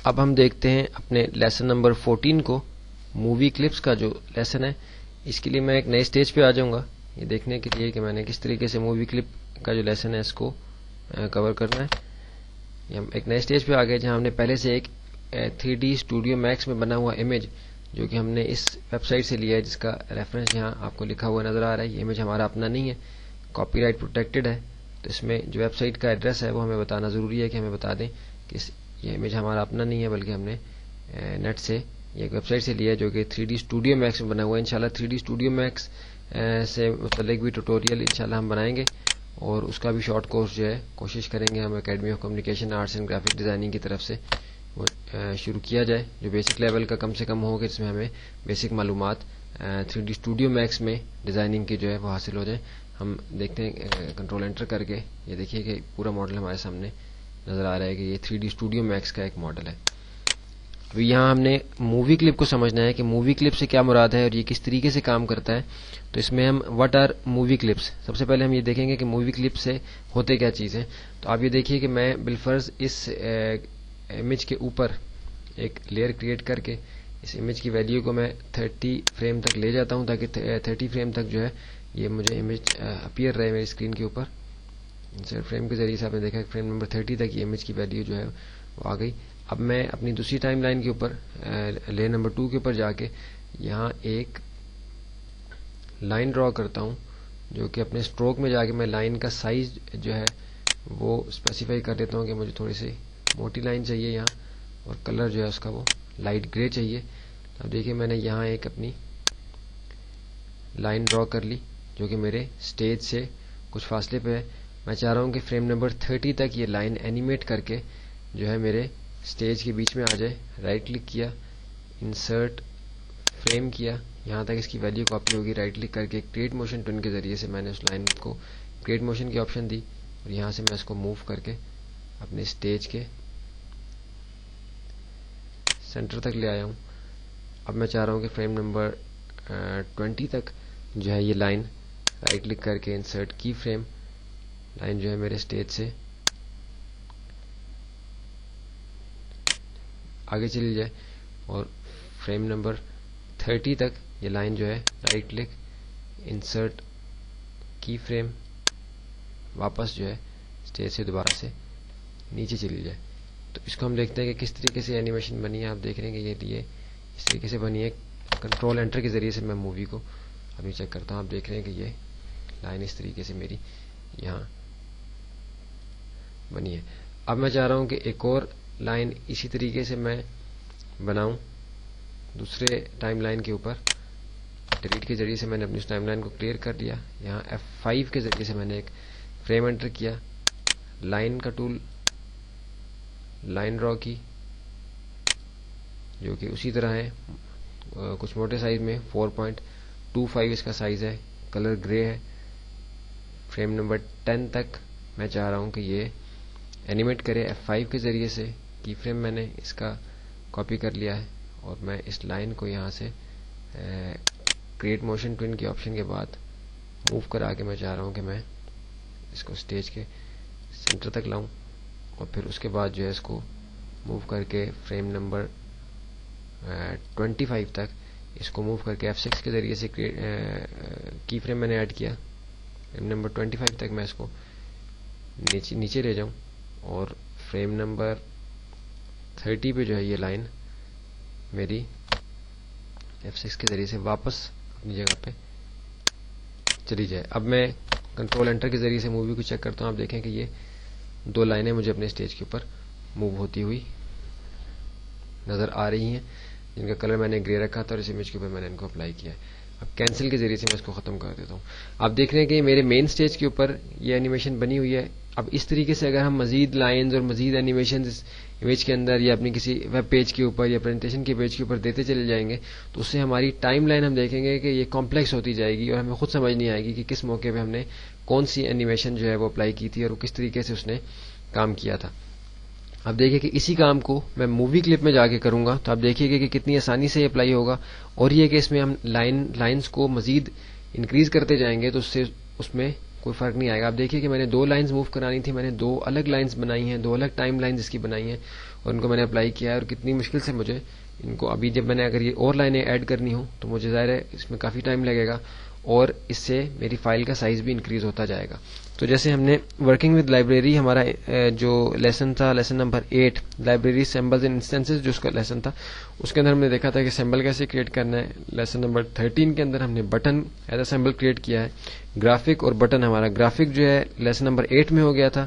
اب ہم دیکھتے ہیں اپنے لیسن نمبر 14 کو، مووی کلپس کا جو لیسن ہے. اس کے لیے میں ایک نئے سٹیج پہ آ جاؤں گا یہ دیکھنے کے لیے کہ میں نے کس طریقے سے مووی کلپ کا جو لیسن ہے اس کو کور کرنا ہے. ہم ایک نئے سٹیج پہ آ گئے جہاں ہم نے پہلے سے ایک 3D اسٹوڈیو میکس میں بنا ہوا امیج جو کہ ہم نے اس ویب سائٹ سے لیا ہے، جس کا ریفرنس یہاں آپ کو لکھا ہوا نظر آ رہا ہے. یہ امیج ہمارا اپنا نہیں ہے، کاپی رائٹ پروٹیکٹڈ ہے. تو اس میں جو ویب سائٹ کا ایڈریس ہے وہ ہمیں بتانا ضروری ہے کہ ہمیں بتا دیں کہ یہ امیج ہمارا اپنا نہیں ہے، بلکہ ہم نے نیٹ سے یہ ایک ویب سائٹ سے لیا ہے جو کہ 3D اسٹوڈیو میکس میں بنا ہوا ہے. انشاءاللہ 3D اسٹوڈیو میکس سے متعلق بھی ٹیوٹوریل انشاءاللہ ہم بنائیں گے، اور اس کا بھی شارٹ کورس جو ہے کوشش کریں گے ہم academy of communication arts and graphic designing کی طرف سے وہ شروع کیا جائے، جو بیسک لیول کا کم سے کم ہو کہ جس میں ہمیں بیسک معلومات 3D اسٹوڈیو میکس میں ڈیزائننگ کی جو ہے وہ حاصل ہو جائے. ہم دیکھتے ہیں کنٹرول انٹر کر کے، یہ دیکھیے کہ پورا ماڈل ہمارے سامنے نظر آ رہا ہے کہ یہ 3D اسٹوڈیو میکس کا ایک ماڈل ہے. ابھی یہاں ہم نے مووی کلپ کو سمجھنا ہے کہ مووی کلپ سے کیا مراد ہے اور یہ کس طریقے سے کام کرتا ہے. تو اس میں ہم واٹ آر مووی کلپس، سب سے پہلے ہم یہ دیکھیں گے کہ مووی کلپ سے ہوتے کیا چیز ہیں. تو آپ یہ دیکھیے کہ میں بالفرض اس امیج کے اوپر ایک لیئر کریٹ کر کے اس امیج کی ویلیو کو میں 30 فریم تک لے جاتا ہوں تاکہ 30 فریم تک جو ہے یہ مجھے امیج اپیئر رہے میری اسکرین کے اوپر. انسرٹ فریم کے ذریعے سے آپ نے دیکھا کہ فریم نمبر 30 تک یہ امیج کی ویلیو جو ہے وہ آ گئی. اب میں اپنی دوسری ٹائم لائن کے اوپر لیئر نمبر 2 کے اوپر جا کے یہاں ایک لائن ڈرا کرتا ہوں، جو کہ اپنے اسٹروک میں جا کے میں لائن کا سائز جو ہے وہ اسپیسیفائی کر دیتا ہوں کہ مجھے تھوڑی سی موٹی لائن چاہیے یہاں، اور کلر جو ہے اس کا وہ لائٹ گرے چاہیے. اب دیکھیے میں نے یہاں ایک اپنی لائن ڈرا کر لی جو کہ میرے سٹیج سے کچھ فاصلے پہ ہے. میں چاہ رہا ہوں کہ فریم نمبر 30 تک یہ لائن اینیمیٹ کر کے جو ہے میرے سٹیج کے بیچ میں آ جائے. رائٹ کلک کیا، انسرٹ فریم کیا، یہاں تک اس کی ویلیو کاپی ہوگی. رائٹ کلک کر کے کریٹ موشن ٹون کے ذریعے سے میں نے اس لائن کو کریٹ موشن کی آپشن دی، اور یہاں سے میں اس کو موو کر کے اپنے سٹیج کے سینٹر تک لے آیا ہوں. اب میں چاہ رہا ہوں کہ فریم نمبر 20 تک جو ہے یہ لائن رائٹ کلک کر کے انسرٹ کی فریم، لائن جو ہے میرے سٹیج سے آگے چلی جائے، اور فریم نمبر 30 تک یہ لائن جو ہے رائٹ کلک انسرٹ کی فریم واپس جو ہے سٹیج سے دوبارہ سے نیچے چلی جائے. تو اس کو ہم دیکھتے ہیں کہ کس طریقے سے اینیمیشن بنی ہے. آپ دیکھ رہے ہیں کہ یہ اس طریقے سے بنی ہے. کنٹرول انٹر کے ذریعے سے میں مووی کو ابھی چیک کرتا ہوں. آپ دیکھ رہے ہیں کہ یہ لائن اس طریقے سے میری یہاں بنی ہے. اب میں چاہ رہا ہوں کہ ایک اور لائن اسی طریقے سے میں بناؤں دوسرے ٹائم لائن کے اوپر. ڈیلیٹ کے ذریعے سے میں نے اپنی اس ٹائم لائن کو کلیئر کر دیا. یہاں F5 کے ذریعے سے میں نے ایک فریم انٹر کیا، لائن کا ٹول لائن ڈرا کی جو کہ اسی طرح ہے، کچھ موٹے سائز میں 4.25 اس کا سائز ہے، کلر گرے ہے. فریم نمبر 10 تک میں چاہ رہا ہوں کہ یہ اینیمیٹ کرے. F5 کے ذریعے سے کی فریم میں نے اس کا کاپی کر لیا ہے، اور میں اس لائن کو یہاں سے کریٹ موشن ٹون کی آپشن کے بعد موو کرا کے میں چاہ رہا ہوں کہ میں اس کو سٹیج کے سینٹر تک لاؤں، اور پھر اس کے بعد جو ہے اس کو موو کر کے فریم نمبر 25 تک اس کو موو کر کے F6 کے ذریعے سے کی فریم میں نے ایڈ کیا. فریم نمبر 25 تک میں اس کو نیچے لے جاؤں، اور فریم نمبر 30 پہ جو ہے یہ لائن میری F6 کے ذریعے سے واپس اپنی جگہ پہ چلی جائے. اب میں کنٹرول انٹر کے ذریعے سے مووی کو چیک کرتا ہوں. آپ دیکھیں کہ یہ دو لائنیں مجھے اپنے سٹیج کے اوپر موو ہوتی ہوئی نظر آ رہی ہیں، جن کا کلر میں نے گرے رکھا تھا، اور اس امیج کے اوپر میں نے ان کو اپلائی کیا ہے. اب کینسل کے ذریعے سے میں اس کو ختم کر دیتا ہوں. آپ دیکھ رہے ہیں کہ میرے مین سٹیج کے اوپر یہ اینیمیشن بنی ہوئی ہے. اب اس طریقے سے اگر ہم مزید لائنز اور مزید اینیمیشن امیج کے اندر یا اپنی کسی ویب پیج کے اوپر یا پریزنٹیشن کے پیج کے اوپر دیتے چلے جائیں گے تو اس سے ہماری ٹائم لائن ہم دیکھیں گے کہ یہ کمپلیکس ہوتی جائے گی، اور ہمیں خود سمجھ نہیں آئے گی کہ کس موقع پہ ہم نے کون سی اینیمیشن جو ہے وہ اپلائی کی تھی اور وہ کس طریقے سے اس نے کام کیا تھا. اب دیکھیں کہ اسی کام کو میں مووی کلپ میں جا کے کروں گا تو آپ دیکھیے گا کہ کتنی آسانی سے یہ اپلائی ہوگا. اور یہ کہ اس میں ہم لائنز کو مزید انکریز کرتے جائیں گے تو اس میں کوئی فرق نہیں آئے گا. آپ دیکھیے کہ میں نے 2 لائنز موو کرانی تھی، میں نے 2 الگ لائنز بنائی ہیں، 2 الگ ٹائم لائنز اس کی بنائی ہیں، اور ان کو میں نے اپلائی کیا ہے، اور کتنی مشکل سے مجھے ان کو ابھی جب میں نے اگر یہ اور لائنیں ایڈ کرنی ہوں تو مجھے ظاہر ہے اس میں کافی ٹائم لگے گا، اور اس سے میری فائل کا سائز بھی انکریز ہوتا جائے گا. تو جیسے ہم نے ورکنگ ود لائبریری، ہمارا جو لیسن تھا، lesson number 8 library symbols and instances, جو اس کا لیسن تھا، اس کے اندر ہم نے دیکھا تھا کہ سمبل کیسے کریٹ کرنا ہے. لیسن نمبر 13 کے اندر ہم نے button as a symbol create کیا ہے. گرافک اور بٹن، ہمارا گرافک جو ہے لیسن نمبر 8 میں ہو گیا تھا،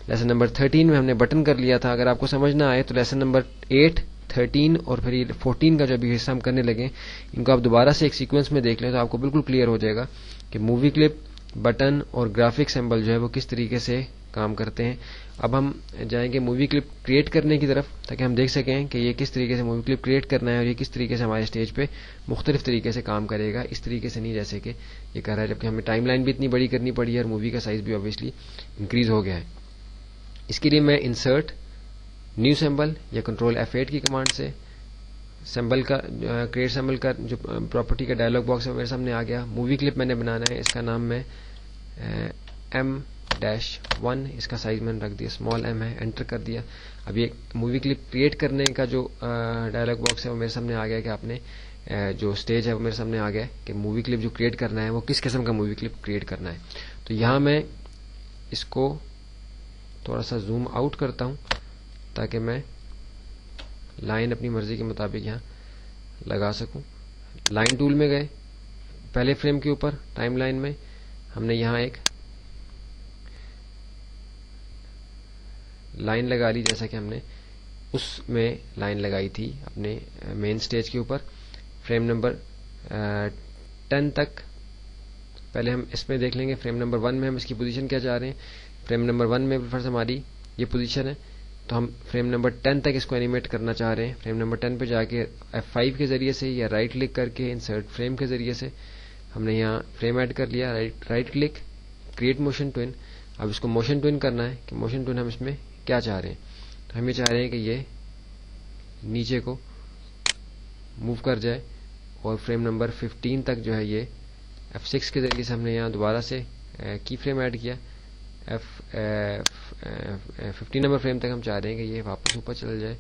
لیسن نمبر 13 میں ہم نے بٹن کر لیا تھا. اگر آپ کو سمجھ نہ آئے تو لیسن نمبر 8، 13 اور پھر 14 کا جو بھی حصہ ہم کرنے لگے، ان کو آپ دوبارہ سے ایک سیکوینس میں دیکھ لیں تو آپ کو بالکل کلیئر ہو جائے گا کہ مووی کلپ، بٹن اور گرافک سمبل جو ہے وہ کس طریقے سے کام کرتے ہیں. اب ہم جائیں گے مووی کلپ کریٹ کرنے کی طرف، تاکہ ہم دیکھ سکیں کہ یہ کس طریقے سے مووی کلپ کریٹ کرنا ہے اور یہ کس طریقے سے ہمارے اسٹیج پہ مختلف طریقے سے کام کرے گا. اس طریقے سے نہیں جیسے کہ یہ کر رہا ہے، جبکہ ہمیں ٹائم لائن بھی اتنی بڑی کرنی پڑی ہے اور مووی کا سائز بھی آبویسلی انکریز ہو گیا ہے. اس کے لیے میں انسرٹ نیو سمبل یا کنٹرول F8 کی کمانڈ سے سمبل کا کریٹ سمبل کا جو پراپرٹی کا ڈائلاگ باکس ہے میرے سامنے آ گیا. مووی کلپ میں نے بنانا ہے، اس کا نام میں M-1، اس کا سائز میں نے رکھ دیا اسمال m ہے، انٹر کر دیا. اب یہ مووی کلپ کریٹ کرنے کا جو ڈائلاگ باکس ہے وہ میرے سامنے آ گیا کہ آپ نے جو سٹیج ہے وہ میرے سامنے آ گیا کہ مووی کلپ جو کریٹ کرنا ہے وہ کس قسم کا مووی کلپ کریٹ کرنا ہے. تو یہاں میں اس کو تھوڑا سا زوم آؤٹ کرتا ہوں تاکہ میں لائن اپنی مرضی کے مطابق یہاں لگا سکوں. لائن ٹول میں گئے، پہلے فریم کے اوپر ٹائم لائن میں ہم نے یہاں ایک لائن لگا لی، جیسا کہ ہم نے اس میں لائن لگائی تھی اپنے مین سٹیج کے اوپر. فریم نمبر 10 تک پہلے ہم اس میں دیکھ لیں گے. فریم نمبر 1 میں ہم اس کی پوزیشن کیا چاہ رہے ہیں. فریم نمبر 1 میں فرض ہماری یہ پوزیشن ہے، تو ہم فریم نمبر 10 تک اس کو اینیمیٹ کرنا چاہ رہے ہیں. فریم نمبر 10 پہ جا کے F5 کے ذریعے سے یا رائٹ کلک کر کے انسرٹ فریم کے ذریعے سے ہم نے یہاں فریم ایڈ کر لیا. Right click, create motion tween. اب اس کو موشن ٹوین کرنا ہے کہ موشن ٹوین ہم اس میں کیا چاہ رہے ہیں. تو ہم یہ چاہ رہے ہیں کہ یہ نیچے کو موو کر جائے، اور فریم نمبر 15 تک جو ہے یہ F6 کے ذریعے سے ہم نے یہاں دوبارہ سے کی فریم ایڈ کیا. 15 نمبر فریم تک ہم چاہ رہے ہیں کہ یہ واپس اوپر چل جائے،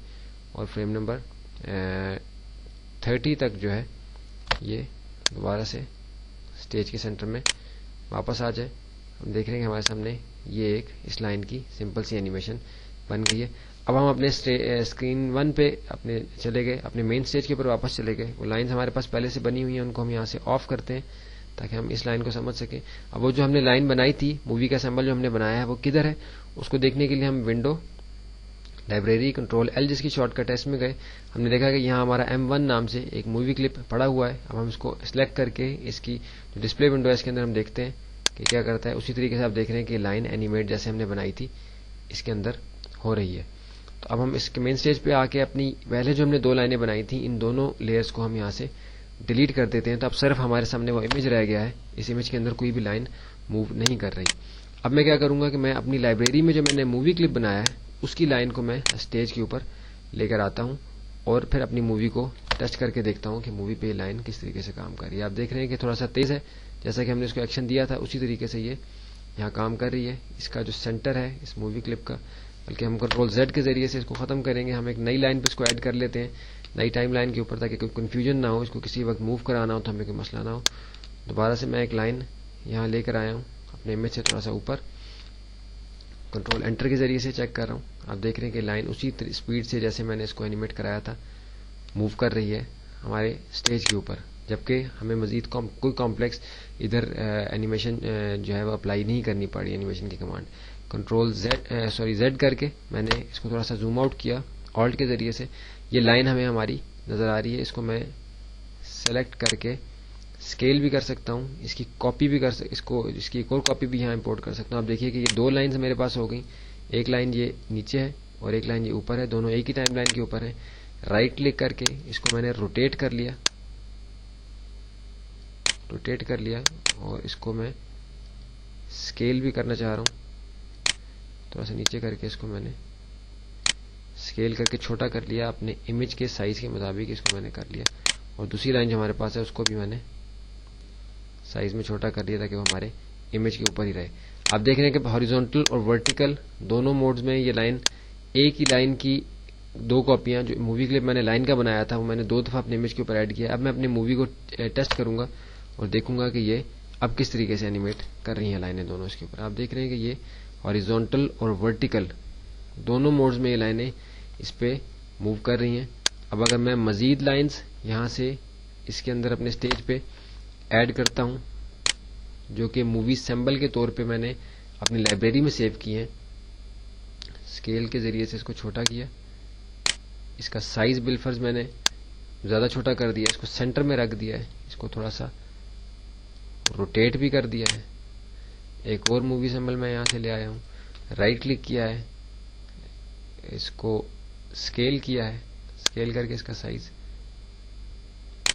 اور فریم نمبر 30 تک جو ہے یہ دوبارہ سے سٹیج کے سینٹر میں واپس آ جائے. ہم دیکھ رہے ہیں کہ ہمارے سامنے یہ ایک اس لائن کی سمپل سی اینیمیشن بن گئی ہے. اب ہم اپنے اسکرین 1 پہ اپنے چلے گئے، اپنے مین سٹیج کے اوپر واپس چلے گئے. وہ لائنز ہمارے پاس پہلے سے بنی ہوئی ہیں، ان کو ہم یہاں سے آف کرتے ہیں تاکہ ہم اس لائن کو سمجھ سکیں. اب وہ جو ہم نے لائن بنائی تھی، مووی کا سمبل جو ہم نے بنایا ہے وہ کدھر ہے، اس کو دیکھنے کے لیے ہم ونڈو لائبریری کنٹرول L جس کی شارٹ کٹ ہے اس میں گئے. ہم نے دیکھا کہ یہاں ہمارا M1 نام سے ایک مووی کلپ پڑا ہوا ہے. اب ہم اس کو سلیکٹ کر کے اس کی جو ڈسپلے ونڈو ہے اس کے اندر ہم دیکھتے ہیں کہ کیا کرتا ہے. اسی طریقے سے آپ دیکھ رہے ہیں کہ لائن اینیمیٹ جیسے ہم نے بنائی تھی اس کے اندر ہو رہی ہے. تو اب ہم اس کے مین سٹیج پہ آ کے اپنی پہلے جو ہم نے 2 لائنیں بنائی تھیں ان دونوں لیئرز کو ہم یہاں سے ڈیلیٹ کر دیتے ہیں. تو اب صرف ہمارے سامنے وہ امیج رہ گیا ہے، اس امیج کے اندر کوئی بھی لائن موو نہیں کر رہی. اب میں کیا کروں گا کہ میں اپنی لائبریری میں جو میں نے مووی کلپ بنایا ہے اس کی لائن کو میں اسٹیج کے اوپر لے کر آتا ہوں، اور پھر اپنی مووی کو ٹچ کر کے دیکھتا ہوں کہ مووی پہ لائن کس طریقے سے کام کر رہی ہے. آپ دیکھ رہے ہیں کہ تھوڑا سا تیز ہے، جیسا کہ ہم نے اس کو ایکشن دیا تھا اسی طریقے سے یہ یہاں کام کر رہی ہے. اس کا جو سینٹر ہے اس مووی کلپ کا، بلکہ ہم کنٹرول Z کے ذریعے سے اس کو ختم کریں گے. ہم ایک نئی لائن پہ اس کو ایڈ کر لیتے ہیں، نئی ٹائم لائن کے اوپر، تاکہ کوئی کنفیوژن نہ ہو، اس کو کسی وقت موو کرانا ہو تو ہمیں کوئی مسئلہ نہ ہو. دوبارہ سے میں ایک لائن یہاں لے کر آیا ہوں اپنے امیج سے تھوڑا سا اوپر، کنٹرول انٹر کے ذریعے سے چیک کر رہا ہوں. آپ دیکھ رہے ہیں کہ لائن اسی اسپیڈ سے جیسے میں نے اس کو اینیمیٹ کرایا تھا موو کر رہی ہے ہمارے سٹیج کے اوپر، جبکہ ہمیں مزید کوئی کمپلیکس ادھر اینیمیشن جو ہے وہ اپلائی نہیں کرنی پڑی. اینیمیشن کی کمانڈ کنٹرول Z کر کے میں نے اس کو تھوڑا سا زوم آؤٹ کیا آلٹ کے ذریعے سے. یہ لائن ہمیں ہماری نظر آ رہی ہے، اس کو میں سلیکٹ کر کے اسکیل بھی کر سکتا ہوں، اس کی کاپی بھی اس کی ایک اور کاپی بھی یہاں امپورٹ کر سکتا ہوں. آپ دیکھیے کہ یہ 2 لائنز میرے پاس ہو گئیں، ایک لائن یہ نیچے ہے اور ایک لائن یہ اوپر ہے، دونوں ایک ہی ٹائم لائن کے اوپر ہیں. رائٹ کلک کر کے اس کو میں نے روٹیٹ کر لیا اور اس کو میں اسکیل بھی کرنا چاہ رہا ہوں. تھوڑا سا نیچے کر کے اس کو میں نے اسکیل کر کے چھوٹا کر لیا، اپنے امیج کے سائز کے مطابق اس کو میں نے کر لیا. اور دوسری لائن جو ہمارے پاس ہے اس کو بھی میں نے سائز میں چھوٹا کر لیا تاکہ وہ ہمارے امیج کے اوپر ہی رہے. آپ دیکھ رہے ہیں کہ ہاریزونٹل اور ورٹیکل دونوں موڈز میں یہ لائن ایک ہی لائن کی 2 کاپیاں جو مووی کلپ میں نے لائن کا بنایا تھا وہ میں نے 2 دفعہ اپنے امیج کے اوپر ایڈ کیا. اب میں اپنی مووی کو ٹیسٹ کروں گا اور دیکھوں گا کہ یہ اب کس طریقے سے اینیمیٹ کر رہی ہیں لائنیں دونوں اس کے اوپر. آپ دیکھ رہے ہیں کہ یہ ہاریزونٹل اور ورٹیکل دونوں موڈز میں یہ لائنیں اس پہ موو کر رہی ہیں. اب اگر میں مزید لائنز یہاں سے اس کے اندر اپنے سٹیج پہ ایڈ کرتا ہوں جو کہ مووی سیمبل کے طور پہ میں نے اپنی لائبریری میں سیو کی ہیں, اسکیل کے ذریعے سے اس کو چھوٹا کیا, اس کا سائز بالفرض میں نے زیادہ چھوٹا کر دیا, اس کو سینٹر میں رکھ دیا ہے, اس کو تھوڑا سا روٹیٹ بھی کر دیا ہے. ایک اور مووی سیمبل میں یہاں سے لے آیا ہوں, رائٹ کلک کیا ہے, اس کو اسکیل کیا ہے, اسکیل کر کے اس کا سائز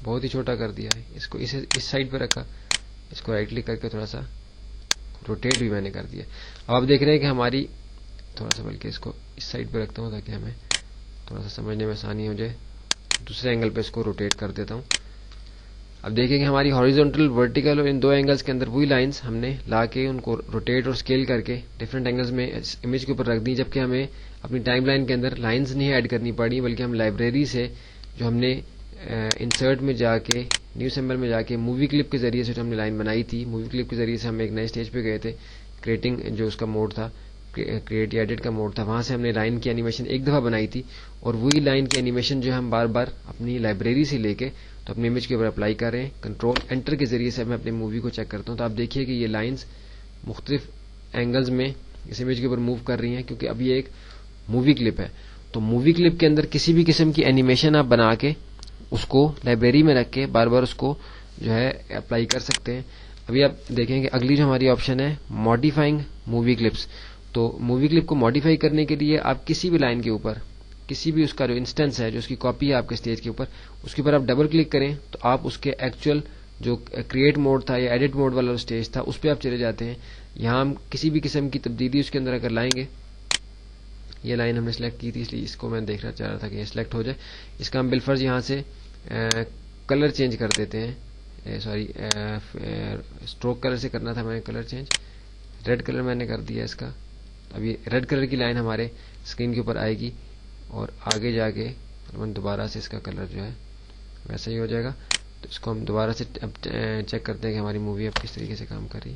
بہت ہی چھوٹا کر دیا ہے, اس کو اس سائڈ پہ رکھا, اس کو رائٹ کلک کر کے تھوڑا سا روٹیٹ بھی میں نے کر دیا. اب آپ دیکھ رہے ہیں کہ ہماری تھوڑا سا, بلکہ اس کو اس سائڈ پہ رکھتا ہوں تاکہ ہمیں تھوڑا سا سمجھنے میں آسانی ہو جائے, دوسرے اینگل پہ اس کو روٹیٹ کر دیتا ہوں. اب دیکھیں کہ ہماری ہاریزونٹل, ورٹیکل اور ان 2 اینگلز کے اندر وہی لائنز ہم نے لا کے ان کو روٹیٹ اور اسکیل کر کے ڈفرینٹ اینگلز میں امیج کے اوپر رکھ دی, جبکہ ہمیں اپنی ٹائم لائن کے اندر لائنز نہیں ایڈ کرنی پڑی, بلکہ ہم لائبریری سے جو ہم نے انسرٹ میں جا کے نیو سیمبل میں جا کے مووی کلپ کے ذریعے سے جو ہم نے لائن بنائی تھی, مووی کلپ کے ذریعے سے ہم ایک نئے اسٹیج پہ گئے تھے, کریٹنگ جو اس کا موڈ تھا, کریٹ یا ایڈٹ کا موڈ تھا, وہاں سے ہم نے لائن کی اینیمیشن ایک دفعہ بنائی تھی, اور وہی لائن کی اینیمیشن جو ہم بار بار اپنی لائبریری سے لے کے تو اپنے امیج کے اوپر اپلائی کر رہے ہیں. کنٹرول انٹر کے ذریعے سے میں اپنے مووی کو چیک کرتا ہوں, تو آپ دیکھیے کہ یہ لائنز مختلف اینگلز میں اس امیج کے اوپر موو کر رہی ہیں, کیونکہ اب یہ ایک مووی کلپ ہے. تو مووی کلپ کے اندر کسی بھی قسم کی اینیمیشن آپ بنا کے اس کو لائبریری میں رکھ کے بار بار اس کو جو ہے اپلائی کر سکتے ہیں. ابھی آپ دیکھیں کہ اگلی جو ہماری آپشن ہے ماڈیفائنگ مووی کلپس. تو مووی کلپ کو ماڈیفائی کرنے کے لیے آپ کسی بھی لائن کے اوپر, کسی بھی اس کا جو انسٹنس ہے, جو اس کی کاپی ہے آپ کے اسٹیج کے اوپر, اس کے اوپر آپ ڈبل کلک کریں تو آپ اس کے ایکچوئل جو کریٹ موڈ تھا یا ایڈٹ موڈ والا اسٹیج تھا اس پہ آپ چلے جاتے ہیں. یہاں ہم کسی بھی قسم کی تبدیلی اس کے اندر اگر لائیں گے, یہ لائن ہم نے سلیکٹ کی تھی اس لیے اس کو میں دیکھنا چاہ رہا تھا کہ یہ سلیکٹ ہو جائے, اس کا ہم بالفرض یہاں سے کلر چینج کر دیتے ہیں, سوری اسٹروک کلر سے کرنا تھا میں نے کلر چینج, ریڈ کلر میں نے کر دیا اس کا. اب یہ ریڈ کلر کی لائن ہمارے اسکرین کے اوپر آئے گی اور آگے جا کے دوبارہ سے اس کا کلر جو ہے ویسا ہی ہو جائے گا. تو اس کو ہم دوبارہ سے چیک کرتے ہیں کہ ہماری مووی اب کس طریقے سے کام کر رہی.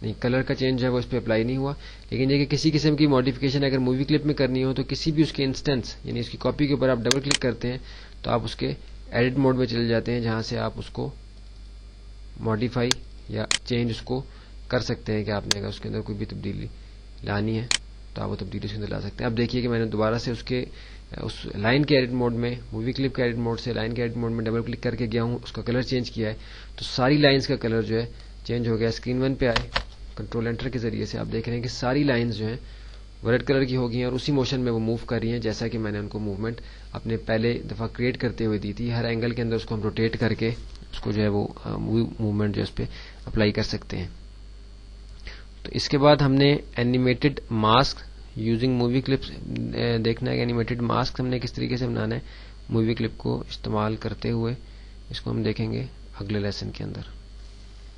نہیں, کلر کا چینج جو ہے وہ اس پہ اپلائی نہیں ہوا, لیکن یہ کہ کسی قسم کی ماڈیفکیشن اگر مووی کلپ میں کرنی ہو تو کسی بھی اس کے انسٹنس یعنی اس کی کاپی کے اوپر آپ ڈبل کلک کرتے ہیں تو آپ اس کے ایڈٹ موڈ میں چلے جاتے ہیں, جہاں سے آپ اس کو ماڈیفائی یا چینج اس کو کر سکتے ہیں کہ آپ نے اگر اس کے اندر کوئی بھی تبدیلی لانی ہے تو آپ وہ تبدیلی اس کے اندر لا سکتے ہیں. اب دیکھیے کہ میں نے دوبارہ سے اس لائن کے ایڈٹ موڈ میں, مووی کلپ کے ایڈٹ موڈ سے لائن کے ایڈٹ موڈ میں ڈبل کلک کر کے گیا ہوں, اس کا کلر چینج کیا ہے تو ساری لائنز کا کلر جو ہے چینج ہو گیا. اسکرین 1 پہ آئے, کنٹرول انٹر کے ذریعے سے آپ دیکھ رہے ہیں کہ ساری لائنز جو ہیں وہ ریڈ کلر کی ہو گئی ہیں اور اسی موشن میں وہ موو کر رہی ہیں جیسا کہ میں نے ان کو موومنٹ اپنے پہلے دفعہ کریٹ کرتے ہوئے دی تھی. ہر اینگل کے اندر اس کو ہم روٹیٹ کر کے اس کو جو ہے وہ موومنٹ جو ہے اس پہ اپلائی کر سکتے ہیں. تو اس کے بعد ہم نے animated mask using movie clips دیکھنا ہے کہ اینیمیٹڈ ماسک ہم نے کس طریقے سے بنانا ہے مووی کلپ کو استعمال کرتے ہوئے. اس کو ہم دیکھیں گے اگلے لیسن کے اندر.